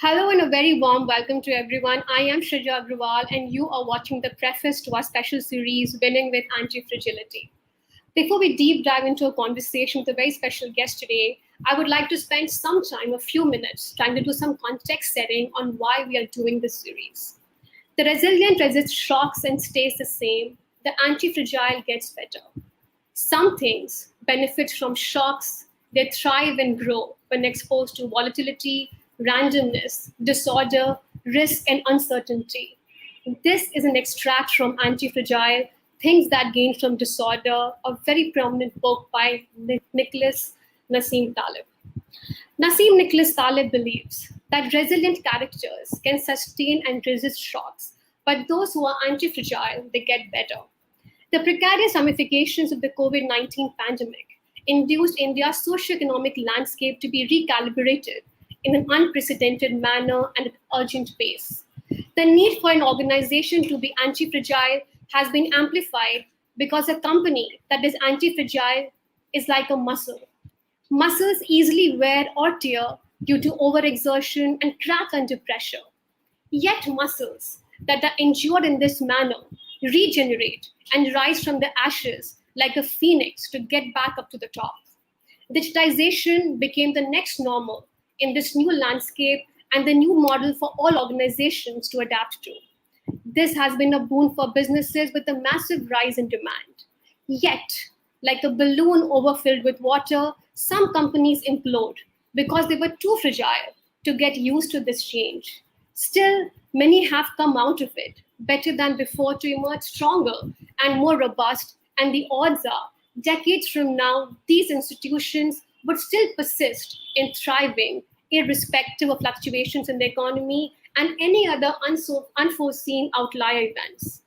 Hello and a very warm welcome to everyone. I am Shrija Agrawal and you are watching the preface to our special series, Winning with Antifragility. Before we deep dive into a conversation with a very special guest today, I would like to spend some time, a few minutes, trying to do some context setting on why we are doing this series. The resilient resists shocks and stays the same. The anti-fragile gets better. Some things benefit from shocks. They thrive and grow when exposed to volatility, randomness, disorder, risk, and uncertainty. This is an extract from Antifragile, Things That Gain from Disorder, a very prominent book by Nicholas Nassim Taleb. Nassim Nicholas Taleb believes that resilient characters can sustain and resist shocks, but those who are anti-fragile, they get better. The precarious ramifications of the COVID-19 pandemic induced India's socioeconomic landscape to be recalibrated in an unprecedented manner and at urgent pace. The need for an organization to be anti-fragile has been amplified because a company that is anti-fragile is like a muscle. Muscles easily wear or tear due to overexertion and crack under pressure. Yet muscles that are injured in this manner regenerate and rise from the ashes like a phoenix to get back up to the top. Digitization became the next normal in this new landscape and the new model for all organizations to adapt to. This has been a boon for businesses with a massive rise in demand. Yet, like a balloon overfilled with water, some companies implode because they were too fragile to get used to this change. Still, many have come out of it better than before to emerge stronger and more robust, and the odds are, decades from now, these institutions would still persist in thriving, irrespective of fluctuations in the economy and any other unforeseen outlier events.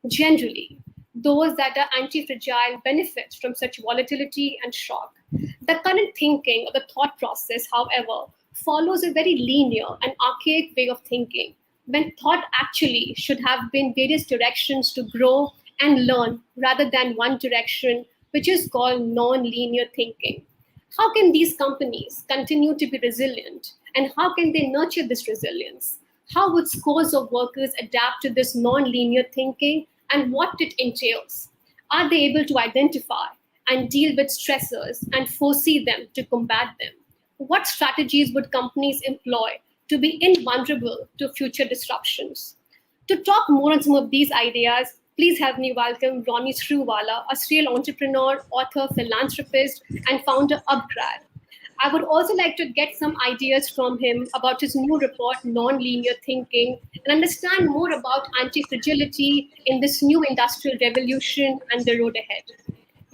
Generally, those that are anti-fragile benefit from such volatility and shock. The current thinking or the thought process, however, follows a very linear and archaic way of thinking, when thought actually should have been various directions to grow and learn rather than one direction, which is called non-linear thinking. How can these companies continue to be resilient, and how can they nurture this resilience? How would scores of workers adapt to this non-linear thinking and what it entails? Are they able to identify and deal with stressors and foresee them to combat them? What strategies would companies employ to be invulnerable to future disruptions? To talk more on some of these ideas, please help me welcome Ronnie Screwvala, a serial entrepreneur, author, philanthropist, and founder of upGrad. I would also like to get some ideas from him about his new report, Non-Linear Thinking, and understand more about anti-fragility in this new industrial revolution and the road ahead.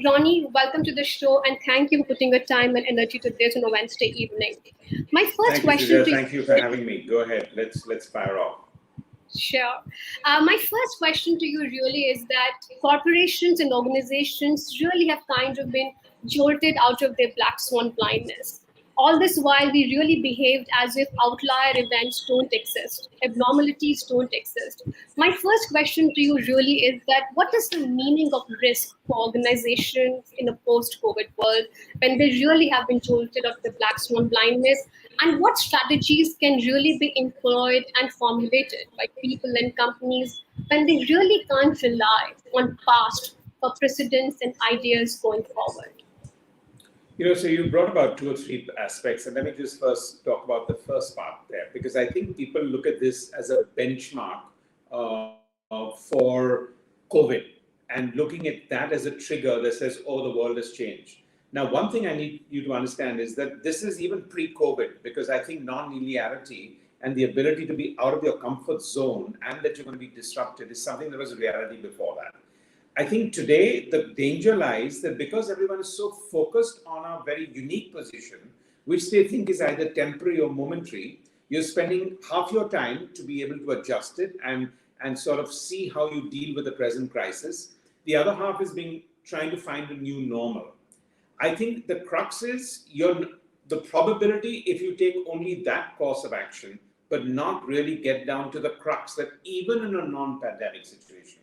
Ronnie, welcome to the show, and thank you for putting your time and energy to this on a Wednesday evening. My first question to you. Thank you for having me. Go ahead. Let's fire off. Sure. My first question to you really is that corporations and organizations really have kind of been jolted out of their black swan blindness. All this while, we really behaved as if outlier events don't exist, abnormalities don't exist. My first question to you really is that what is the meaning of risk for organizations in a post-COVID world when they really have been jolted out of the black swan blindness? And what strategies can really be employed and formulated by people and companies when they really can't rely on past for precedents and ideas going forward? So you brought about 2 or 3 aspects, and let me just first talk about the first part there, because I think people look at this as a benchmark for COVID, and looking at that as a trigger that says, oh, the world has changed. Now, one thing I need you to understand is that this is even pre-COVID, because I think non-linearity and the ability to be out of your comfort zone and that you're going to be disrupted is something that was a reality before that. I think today the danger lies that because everyone is so focused on a very unique position, which they think is either temporary or momentary, you're spending half your time to be able to adjust it and sort of see how you deal with the present crisis. The other half is trying to find a new normal. I think the crux is the probability, if you take only that course of action, but not really get down to the crux that even in a non-pandemic situation,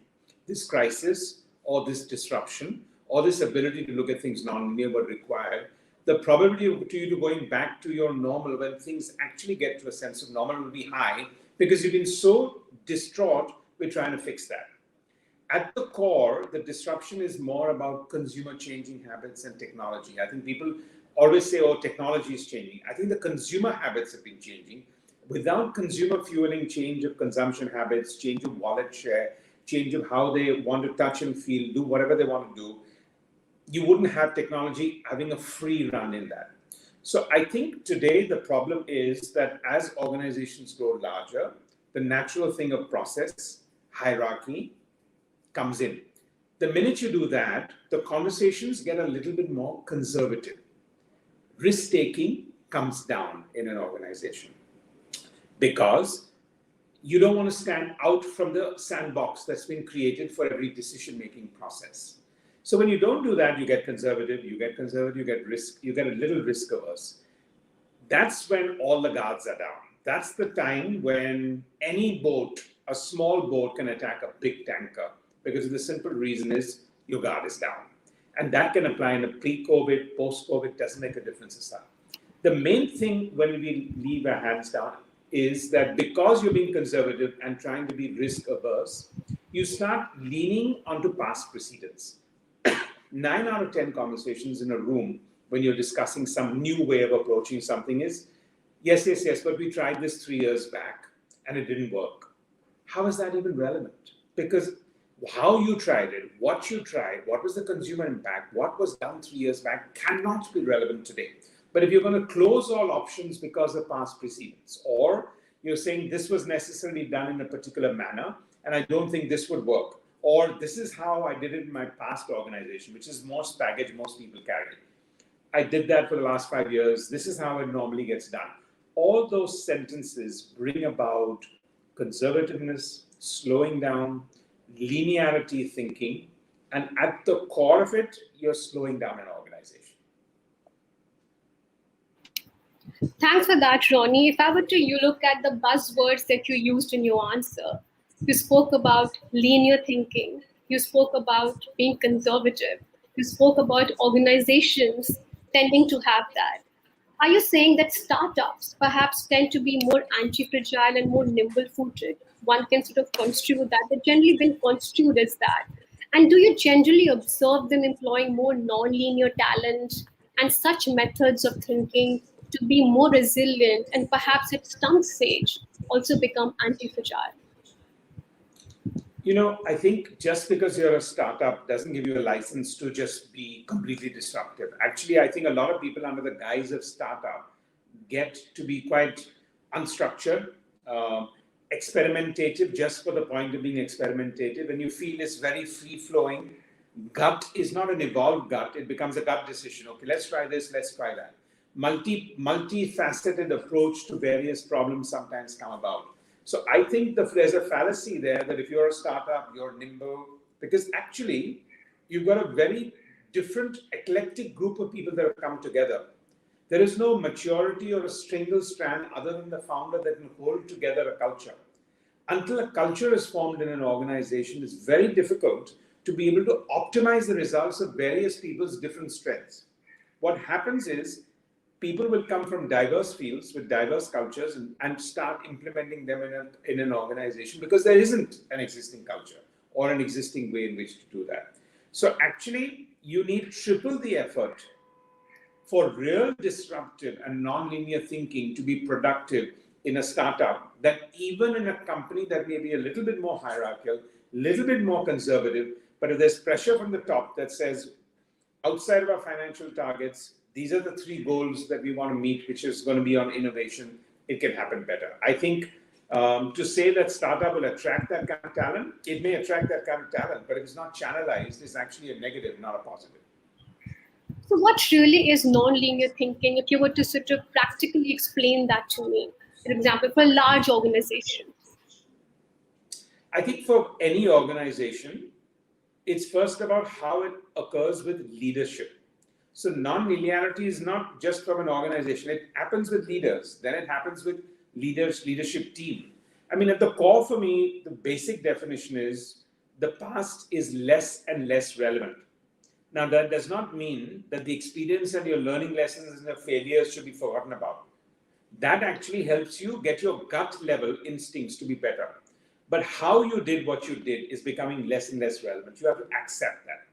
this crisis or this disruption or this ability to look at things non-linear would require the probability to you to going back to your normal when things actually get to a sense of normal will be high because you've been so distraught with trying to fix that. At the core, the disruption is more about consumer changing habits and technology. I think people always say, oh, technology is changing. I think the consumer habits have been changing. Without consumer fueling change of consumption habits, change of wallet share, change of how they want to touch and feel, do whatever they want to do, you wouldn't have technology having a free run in that. So I think today the problem is that as organizations grow larger, the natural thing of process, hierarchy, comes in. The minute you do that, the conversations get a little bit more conservative. Risk-taking comes down in an organization because you don't want to stand out from the sandbox that's been created for every decision-making process. So when you don't do that, you get conservative, you get risk, you get a little risk averse. That's when all the guards are down. That's the time when any boat, a small boat, can attack a big tanker. Because the simple reason is your guard is down. And that can apply in a pre-COVID, post-COVID, doesn't make a difference as well. The main thing when we leave our hands down is that because you're being conservative and trying to be risk averse, you start leaning onto past precedents. 9 out of 10 conversations in a room when you're discussing some new way of approaching something is, yes, but we tried this 3 years back and it didn't work. How is that even relevant? Because how you tried it, what you tried, what was the consumer impact, what was done 3 years back cannot be relevant today. But if you're going to close all options because of past precedents, or you're saying this was necessarily done in a particular manner, and I don't think this would work, or this is how I did it in my past organization, which is most baggage most people carry. I did that for the last 5 years. This is how it normally gets done. All those sentences bring about conservativeness, slowing down, linearity thinking, and at the core of it, you're slowing down an organization. Thanks for that, Ronnie. If I were to you look at the buzzwords that you used in your answer, you spoke about linear thinking, you spoke about being conservative, you spoke about organizations tending to have that. Are you saying that startups perhaps tend to be more anti-fragile and more nimble-footed? One can sort of construe that. They've generally been construed as that. And do you generally observe them employing more non-linear talent and such methods of thinking to be more resilient and perhaps at some stage also become anti-fragile? You know, I think just because you're a startup doesn't give you a license to just be completely disruptive. Actually, I think a lot of people under the guise of startup get to be quite unstructured, experimentative just for the point of being experimentative, and you feel it's very free-flowing. Gut is not an evolved gut, it becomes a gut decision. Okay, let's try this, let's try that. Multifaceted approach to various problems sometimes come about. So I think there's a fallacy there that if you're a startup, you're nimble, because actually you've got a very different eclectic group of people that have come together. There is no maturity or a single strand other than the founder that can hold together a culture. Until a culture is formed in an organization, it's very difficult to be able to optimize the results of various people's different strengths. What happens is people will come from diverse fields with diverse cultures and start implementing them in an organization because there isn't an existing culture or an existing way in which to do that. So actually, you need triple the effort for real disruptive and non-linear thinking to be productive in a startup than even in a company that may be a little bit more hierarchical, little bit more conservative, but if there's pressure from the top that says, outside of our financial targets, these are the 3 goals that we want to meet, which is going to be on innovation, it can happen better. I think to say that startup will attract that kind of talent, it may attract that kind of talent, but if it's not channelized, it's actually a negative, not a positive. So what really is non-linear thinking, if you were to sort of practically explain that to me, for example, for a large organization? I think for any organization, it's first about how it occurs with leadership. So non-linearity is not just from an organization. It happens with leaders. Then it happens with leadership team. I mean, at the core for me, the basic definition is the past is less and less relevant. Now, that does not mean that the experience and your learning lessons and your failures should be forgotten about. That actually helps you get your gut level instincts to be better. But how you did what you did is becoming less and less relevant. You have to accept that.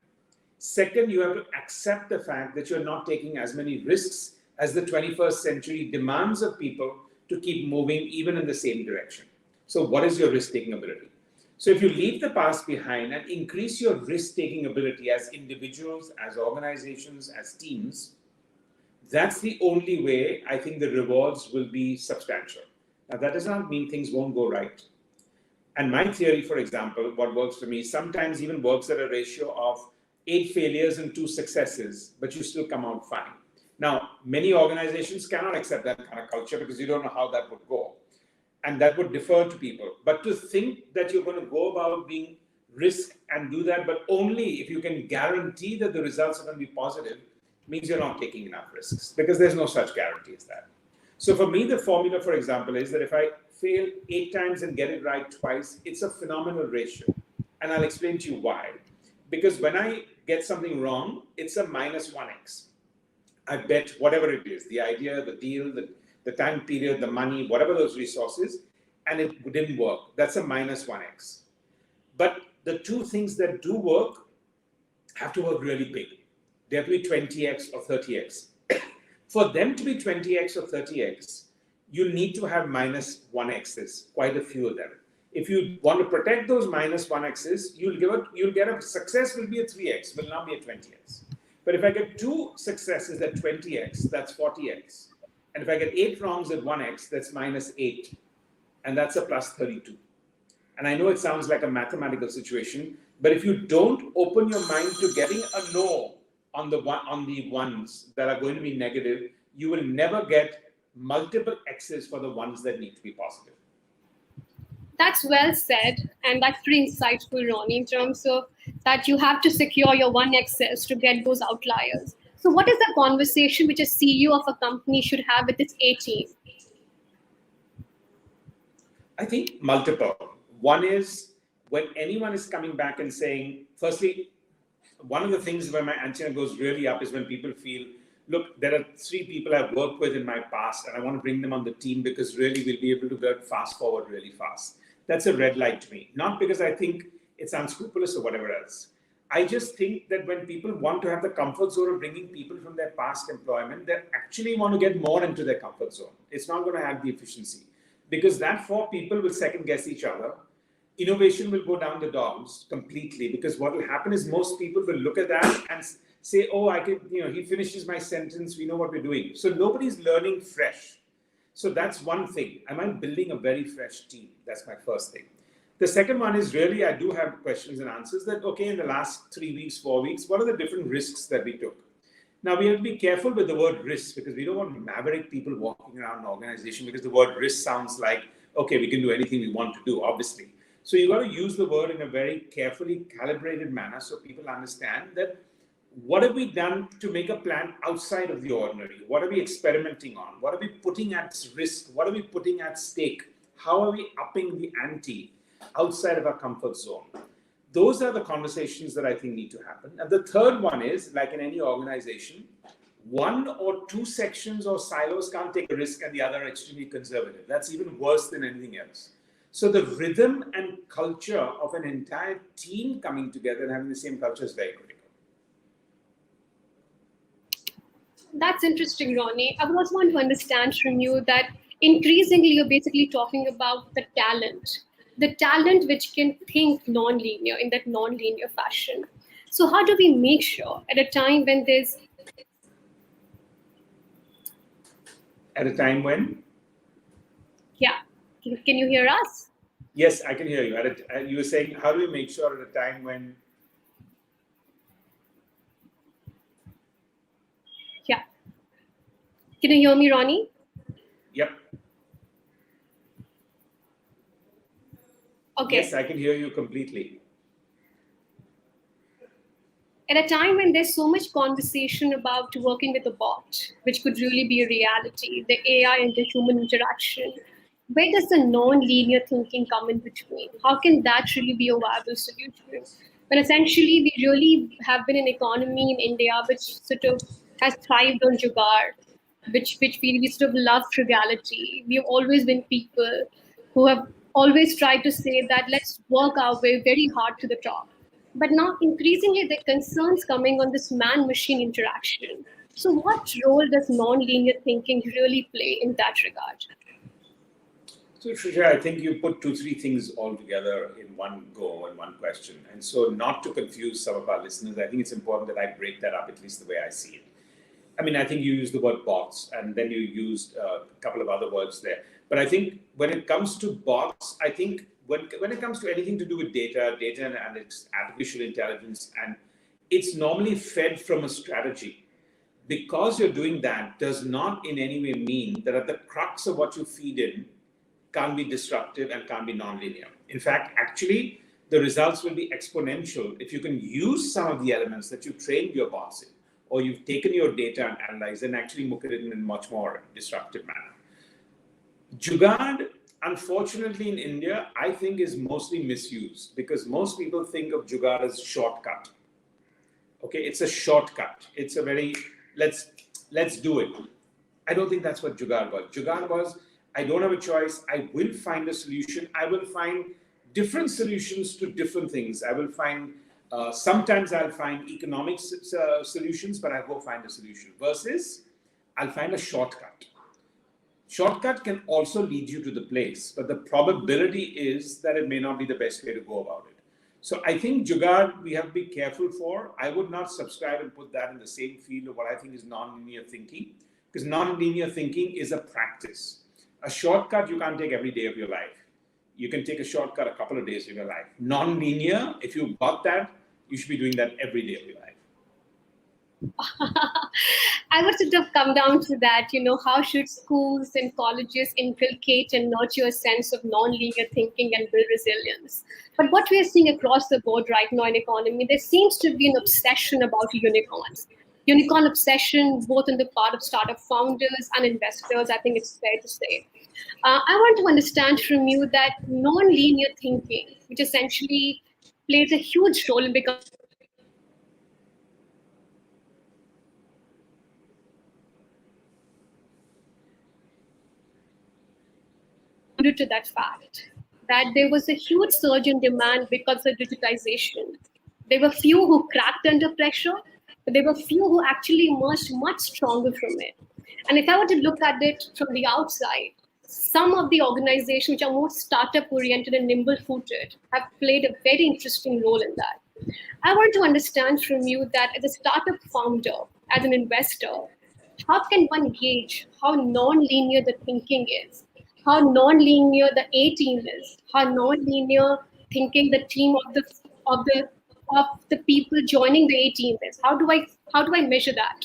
Second, you have to accept the fact that you're not taking as many risks as the 21st century demands of people to keep moving even in the same direction. So what is your risk-taking ability? So if you leave the past behind and increase your risk-taking ability as individuals, as organizations, as teams, that's the only way I think the rewards will be substantial. Now, that does not mean things won't go right. And my theory, for example, what works for me, sometimes even works at a ratio of 8 failures and 2 successes, but you still come out fine. Now, many organizations cannot accept that kind of culture because you don't know how that would go. And that would defer to people. But to think that you're going to go about being risk and do that, but only if you can guarantee that the results are going to be positive, means you're not taking enough risks, because there's no such guarantee as that. So for me, the formula, for example, is that if I fail 8 times and get it right twice, it's a phenomenal ratio. And I'll explain to you why. Because when I get something wrong, it's a minus 1x. I bet whatever it is, the idea, the deal, the time period, the money, whatever those resources, and it didn't work. That's a minus 1x. But the 2 things that do work have to work really big. They have to be 20x or 30x. For them to be 20x or 30x, you need to have minus 1x's, quite a few of them. If you want to protect those minus 1x's, you'll get a success will be a 3x, will not be a 20x. But if I get 2 successes at 20x, that's 40x. And if I get 8 wrongs at 1x, that's minus 8. And that's a plus 32. And I know it sounds like a mathematical situation, but if you don't open your mind to getting a no on the ones that are going to be negative, you will never get multiple x's for the ones that need to be positive. That's well said, and that's pretty insightful, Ronnie, in terms of that you have to secure your 1x's to get those outliers. So what is the conversation which a CEO of a company should have with its A team? I think multiple. One is when anyone is coming back and saying, firstly, one of the things where my antenna goes really up is when people feel, look, there are 3 people I've worked with in my past and I want to bring them on the team because really we'll be able to get fast forward really fast. That's a red light to me. Not because I think it's unscrupulous or whatever else. I just think that when people want to have the comfort zone of bringing people from their past employment, they actually want to get more into their comfort zone. It's not going to have the efficiency because that 4 people will second guess each other. Innovation will go down the dogs completely because what will happen is most people will look at that and say, oh, I can, he finishes my sentence, we know what we're doing. So nobody's learning fresh. So that's one thing. Am I building a very fresh team? That's my first thing. The second one is really, I do have questions and answers that, okay, in the last 3 weeks, 4 weeks, what are the different risks that we took? Now, we have to be careful with the word risk because we don't want maverick people walking around an organization because the word risk sounds like, okay, we can do anything we want to do, obviously. So you got to use the word in a very carefully calibrated manner so people understand that what have we done to make a plan outside of the ordinary? What are we experimenting on? What are we putting at risk? What are we putting at stake? How are we upping the ante outside of our comfort zone? Those are the conversations that I think need to happen. And the third one is, like in any organization, 1 or 2 sections or silos can't take a risk and the other are extremely conservative. That's even worse than anything else. So the rhythm and culture of an entire team coming together and having the same culture is very critical. That's interesting, Ronnie. I would also want to understand from you that increasingly you're basically talking about the talent which can think non-linear in that non-linear fashion. So how do we make sure at a time when there's... At a time when? Yeah. Can you hear us? Yes, I can hear you. You were saying, how do we make sure at a time when? Yeah. Can you hear me, Ronnie? Yep. Okay. Yes, I can hear you completely. At a time when there's so much conversation about working with a bot, which could really be a reality, the AI and the human interaction, where does the non-linear thinking come in between? How can that really be a viable solution? But essentially, we really have been an economy in India which sort of has thrived on jugaad, which we sort of love frugality. We've always been people who have always tried to say that let's work our way very hard to the top. But now increasingly the concerns coming on this man-machine interaction. So what role does non-linear thinking really play in that regard? So, Shrija, I think you put two, three things all together in one go, in one question. And so, not to confuse some of our listeners, I think it's important that I break that up, at least the way I see it. I mean, I think you used the word bots, and then you used a couple of other words there. But I think when it comes to bots, I think when it comes to anything to do with data and its artificial intelligence, and it's normally fed from a strategy. Because you're doing that does not in any way mean that at the crux of what you feed in can't be disruptive and can't be nonlinear. In fact, actually, the results will be exponential if you can use some of the elements that you trained your bots in, or you've taken your data and analyzed and actually look at it in a much more disruptive manner. Jugaad, unfortunately in India, I think is mostly misused because most people think of Jugaad as shortcut. Okay, it's a shortcut. It's a very, let's do it. I don't think that's what Jugaad was. Jugaad was, I don't have a choice. I will find a solution. I will find different solutions to different things. I will find, sometimes I'll find economic solutions, but I'll go find a solution. Versus, I'll find a shortcut. Shortcut can also lead you to the place, but the probability is that it may not be the best way to go about it. So I think Jugaad, we have to be careful for. I would not subscribe and put that in the same field of what I think is non-linear thinking, because non-linear thinking is a practice. A shortcut you can't take every day of your life. You can take a shortcut a couple of days of your life. Non-linear, if you got that, you should be doing that every day of your life. I would sort of come down to that, how should schools and colleges inculcate and nurture a sense of non-linear thinking and build resilience? But what we're seeing across the board right now in economy, there seems to be an obsession about unicorns. Unicorn obsession, both on the part of startup founders and investors, I think it's fair to say. I want to understand from you that non-linear thinking, which essentially plays a huge role in becoming to that fact that there was a huge surge in demand because of digitization. There were few who cracked under pressure, but there were few who actually emerged much stronger from it. And if I were to look at it from the outside, some of the organizations which are more startup oriented and nimble footed have played a very interesting role in that. I want to understand from you that as a startup founder, as an investor, how can one gauge how non-linear the thinking is? How non-linear the A team is, how non-linear thinking the team of the people joining the A team is. How do I measure that?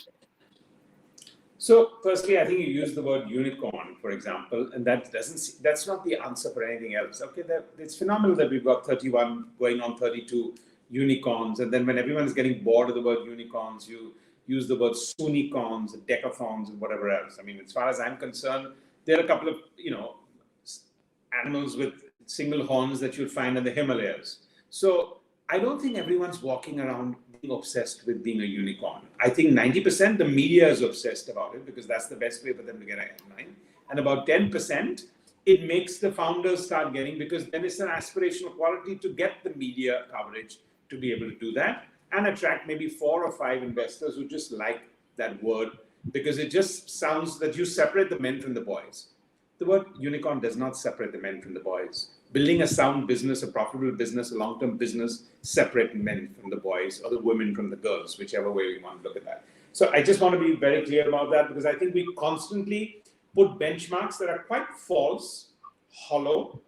So, firstly, I think you use the word unicorn, for example, and that's not the answer for anything else. Okay, it's phenomenal that we've got 31 going on 32 unicorns, and then when everyone's getting bored of the word unicorns, you use the word soonicorns, decathons, and whatever else. I mean, as far as I'm concerned, there are a couple of, animals with single horns that you'll find in the Himalayas. So I don't think everyone's walking around being obsessed with being a unicorn. I think 90% the media is obsessed about it because that's the best way for them to get a headline. And about 10%, it makes the founders start getting, because then it's an aspirational quality to get the media coverage to be able to do that and attract maybe 4 or 5 investors who just like that word, because it just sounds that you separate the men from the boys. The word unicorn does not separate the men from the boys. Building a sound business, a profitable business, a long-term business, separate men from the boys or the women from the girls, whichever way we want to look at that. So I just want to be very clear about that, because I think we constantly put benchmarks that are quite false, hollow,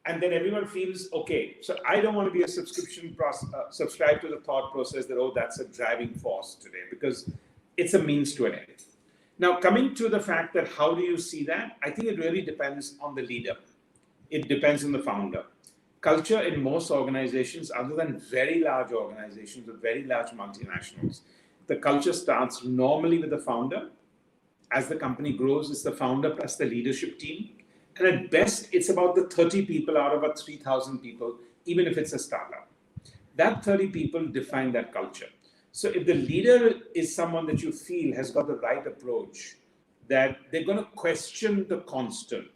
and then everyone feels, okay, so I don't want to be a subscribe to the thought process that, oh, that's a driving force today, because it's a means to an end. Now, coming to the fact that how do you see that? I think it really depends on the leader. It depends on the founder. Culture in most organizations, other than very large organizations or very large multinationals, the culture starts normally with the founder. As the company grows, it's the founder plus the leadership team. And at best, it's about the 30 people out of a 3,000 people, even if it's a startup. that 30 people define that culture. So if the leader is someone that you feel has got the right approach, that they're going to question the constant.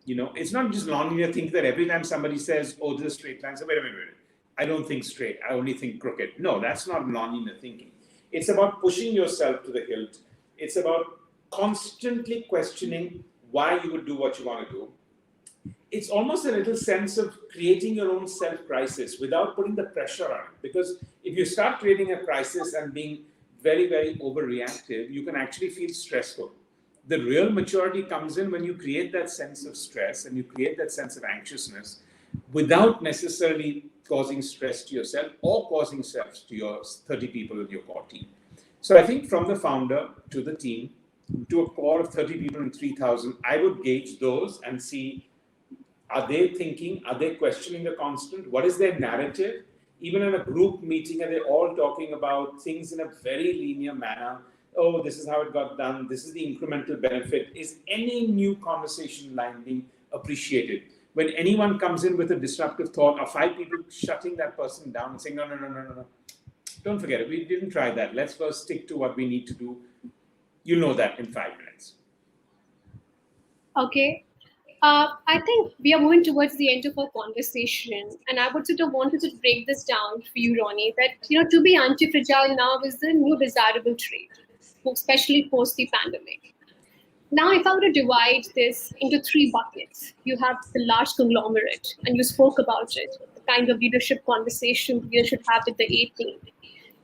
It's not just nonlinear thinking that every time somebody says, oh, this is straight line, say, wait a minute. I don't think straight. I only think crooked. No, that's not nonlinear thinking. It's about pushing yourself to the hilt. It's about constantly questioning why you would do what you want to do. It's almost a little sense of creating your own self-crisis without putting the pressure on it. Because if you start creating a crisis and being very, very overreactive, you can actually feel stressful. The real maturity comes in when you create that sense of stress and you create that sense of anxiousness without necessarily causing stress to yourself or causing stress to your 30 people in your core team. So I think from the founder to the team, to a core of 30 people and 3,000, I would gauge those and see, are they thinking? Are they questioning the constant? What is their narrative? Even in a group meeting, are they all talking about things in a very linear manner? Oh, this is how it got done. This is the incremental benefit. Is any new conversation line being appreciated? When anyone comes in with a disruptive thought, are 5 people shutting that person down and saying, no. Don't forget it. We didn't try that. Let's first stick to what we need to do. You'll know that in 5 minutes. Okay. I think we are moving towards the end of our conversation, and I would sort of want to break this down for you, Ronnie, that to be anti-fragile now is the new desirable trait, especially post the pandemic. Now, if I were to divide this into 3 buckets, you have the large conglomerate, and you spoke about it, the kind of leadership conversation you should have with the A team.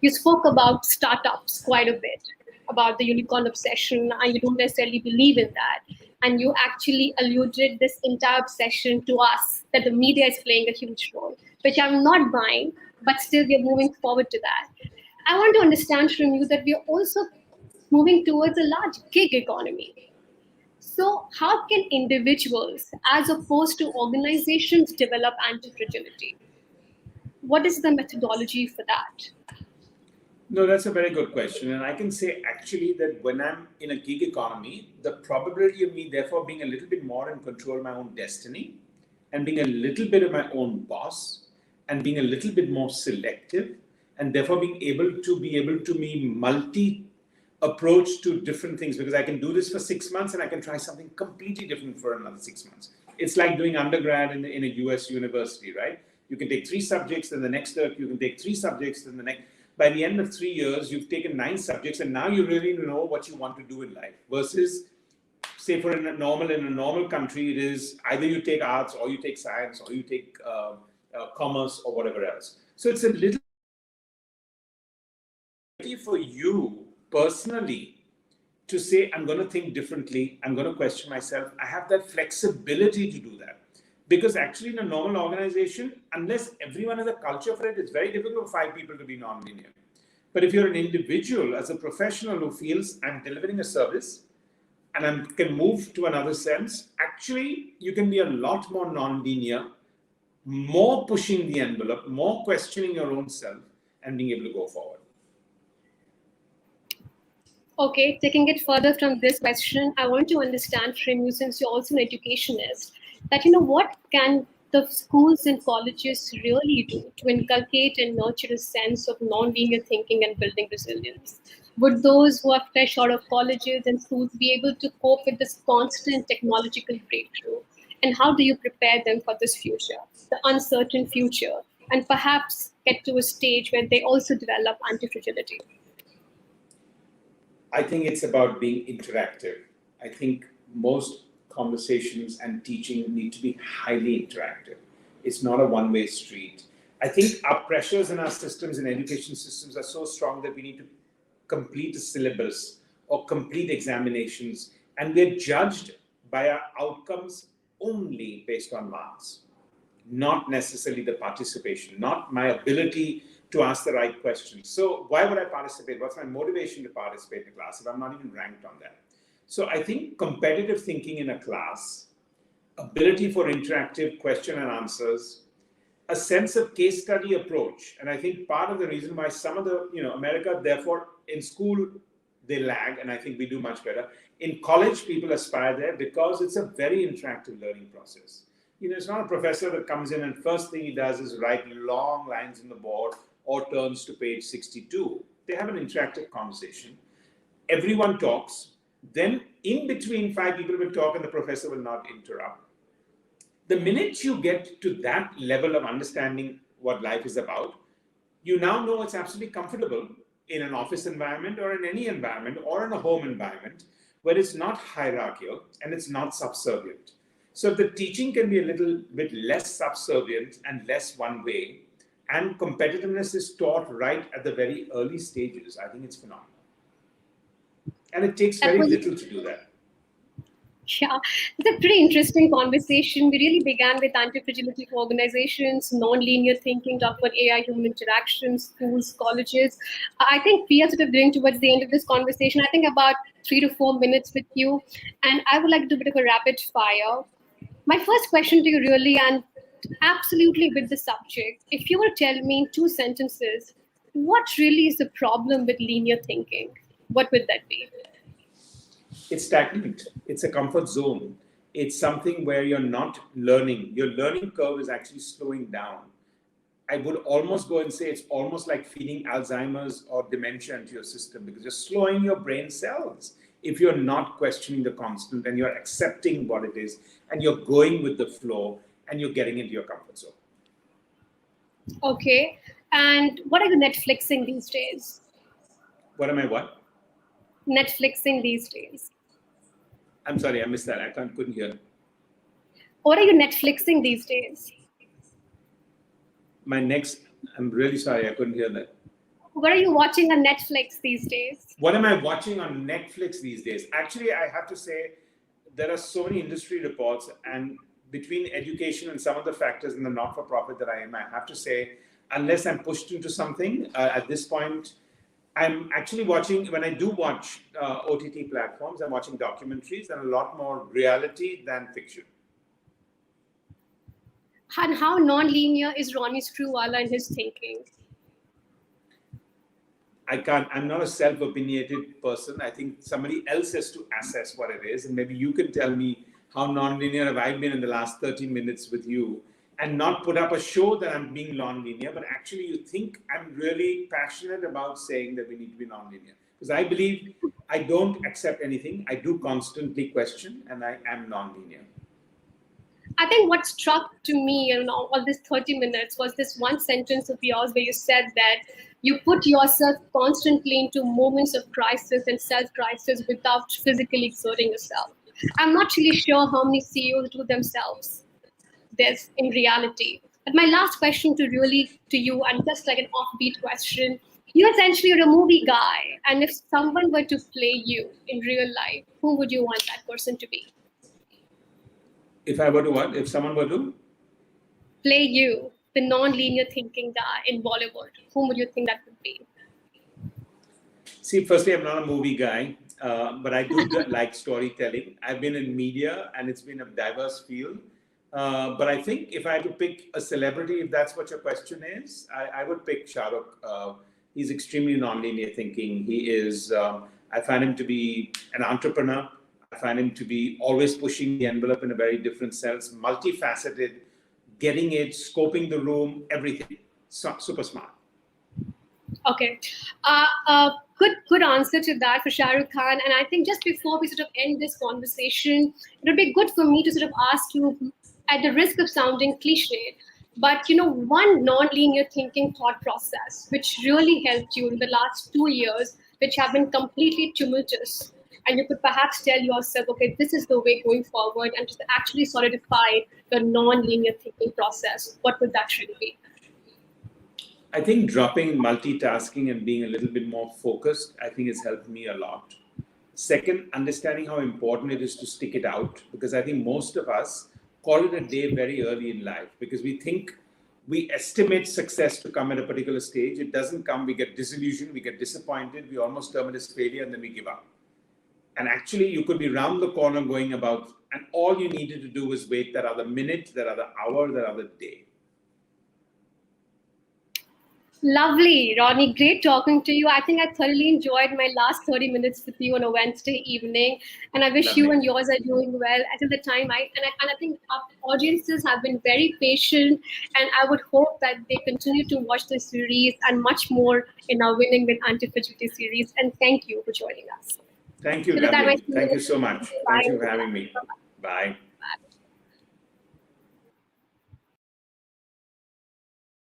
You spoke about startups quite a bit, about the unicorn obsession, and you don't necessarily believe in that. And you actually alluded this entire obsession to us, that the media is playing a huge role, which I'm not buying, but still we're moving forward to that. I want to understand from you that we are also moving towards a large gig economy. So how can individuals, as opposed to organizations, develop anti-fragility? What is the methodology for that? No, that's a very good question. And I can say actually that when I'm in a gig economy, the probability of me therefore being a little bit more in control of my own destiny and being a little bit of my own boss and being a little bit more selective and therefore being able to be multi approach to different things, because I can do this for 6 months and I can try something completely different for another 6 months. It's like doing undergrad in a US university, right? You can take 3 subjects, then the next term you can take 3 subjects, then the next. By the end of 3 years, you've taken 9 subjects, and now you really know what you want to do in life. Versus, say, in a normal country, it is either you take arts, or you take science, or you take commerce, or whatever else. So it's a little for you personally to say, I'm going to think differently. I'm going to question myself. I have that flexibility to do that. Because actually in a normal organization, unless everyone has a culture for it, it's very difficult for 5 people to be non-linear. But if you're an individual, as a professional who feels I'm delivering a service and I can move to another sense, actually you can be a lot more non-linear, more pushing the envelope, more questioning your own self and being able to go forward. Okay, taking it further from this question, I want to understand from you, since you're also an educationist, that what can the schools and colleges really do to inculcate and nurture a sense of non-linear thinking and building resilience? Would those who are fresh out of colleges and schools be able to cope with this constant technological breakthrough? And how do you prepare them for this future, the uncertain future, and perhaps get to a stage where they also develop anti-fragility? I think it's about being interactive. I think most conversations and teaching need to be highly interactive. It's not a one-way street. I think our pressures in our systems and education systems are so strong that we need to complete a syllabus or complete examinations, and we're judged by our outcomes only based on marks, not necessarily the participation, not my ability to ask the right questions. So why would I participate? What's my motivation to participate in a class if I'm not even ranked on that? So I think competitive thinking in a class, ability for interactive question and answers, a sense of case study approach. And I think part of the reason why some of the, America, therefore, in school, they lag, and I think we do much better. In college, people aspire there because it's a very interactive learning process. It's not a professor that comes in and first thing he does is write long lines on the board or turns to page 62. They have an interactive conversation. Everyone talks. Then in between, 5 people will talk and the professor will not interrupt. The minute you get to that level of understanding what life is about, you now know it's absolutely comfortable in an office environment or in any environment or in a home environment where it's not hierarchical and it's not subservient. So if the teaching can be a little bit less subservient and less one way, and competitiveness is taught right at the very early stages, I think it's phenomenal. And it takes very little to do that. Yeah, it's a pretty interesting conversation. We really began with antifragility for organizations, non-linear thinking, talked about AI-human interactions, schools, colleges. I think we are sort of getting towards the end of this conversation. I think about 3 to 4 minutes with you. And I would like to do a bit of a rapid fire. My first question to you really, and absolutely with the subject, if you were to tell me in 2 sentences, what really is the problem with linear thinking? What would that be? It's stagnant. It's a comfort zone. It's something where you're not learning. Your learning curve is actually slowing down. I would almost go and say it's almost like feeding Alzheimer's or dementia into your system because you're slowing your brain cells if you're not questioning the constant and you're accepting what it is and you're going with the flow and you're getting into your comfort zone. Okay. And what are you Netflixing these days? What am I what? Netflixing these days. I'm sorry, I missed that. I couldn't hear. What are you Netflixing these days? I'm really sorry, I couldn't hear that. What are you watching on Netflix these days? What am I watching on Netflix these days? Actually, I have to say there are so many industry reports, and between education and some of the factors in the not-for-profit that I am, I have to say, unless I'm pushed into something at this point, I'm actually watching, when I do watch OTT platforms, I'm watching documentaries and a lot more reality than fiction. And how non-linear is Ronnie Screwvala in his thinking? I'm not a self-opinionated person. I think somebody else has to assess what it is. And maybe you can tell me how non-linear have I been in the last 30 minutes with you and not put up a show that I'm being non-linear, but actually you think I'm really passionate about saying that we need to be non-linear. Because I believe I don't accept anything. I do constantly question and I am non-linear. I think what struck to me in all this 30 minutes was this one sentence of yours where you said that you put yourself constantly into moments of crisis and self-crisis without physically exerting yourself. I'm not really sure how many CEOs do themselves this in reality. But my last question to you, and just like an offbeat question, you essentially are a movie guy. And if someone were to play you in real life, who would you want that person to be? If I were to what? If someone were to? Play you, the non-linear thinking guy in Bollywood, whom would you think that would be? See, firstly, I'm not a movie guy, but I do like storytelling. I've been in media and it's been a diverse field. But I think if I had to pick a celebrity, if that's what your question is, I would pick Shah Rukh. He's extremely non-linear thinking. He is, I find him to be an entrepreneur. I find him to be always pushing the envelope in a very different sense, multifaceted, getting it, scoping the room, everything. Super smart. Okay. Good answer to that for Shah Rukh Khan. And I think just before we sort of end this conversation, it would be good for me to sort of ask you, at the risk of sounding cliche, but one non-linear thinking thought process which really helped you in the last 2 years, which have been completely tumultuous, and you could perhaps tell yourself, okay, this is the way going forward, and just actually solidify the non-linear thinking process, what would that really be? I think dropping multitasking and being a little bit more focused, I think has helped me a lot. Second, understanding how important it is to stick it out, because I think most of us call it a day very early in life because we estimate success to come at a particular stage. It doesn't come, we get disillusioned, we get disappointed, we almost term it as failure, and then we give up. And actually, you could be round the corner going about, and all you needed to do was wait that other minute, that other hour, that other day. Lovely, Ronnie. Great talking to you. I think I thoroughly enjoyed my last 30 minutes with you on a Wednesday evening, and I wish you Lovely. and yours are doing well. Until the time, I think our audiences have been very patient, and I would hope that they continue to watch the series and much more in our Winning with Antifragility series. And thank you for joining us. Thank you, Till the time I lovely. see Thank you. you so much. Thank you for having me. Bye. Bye.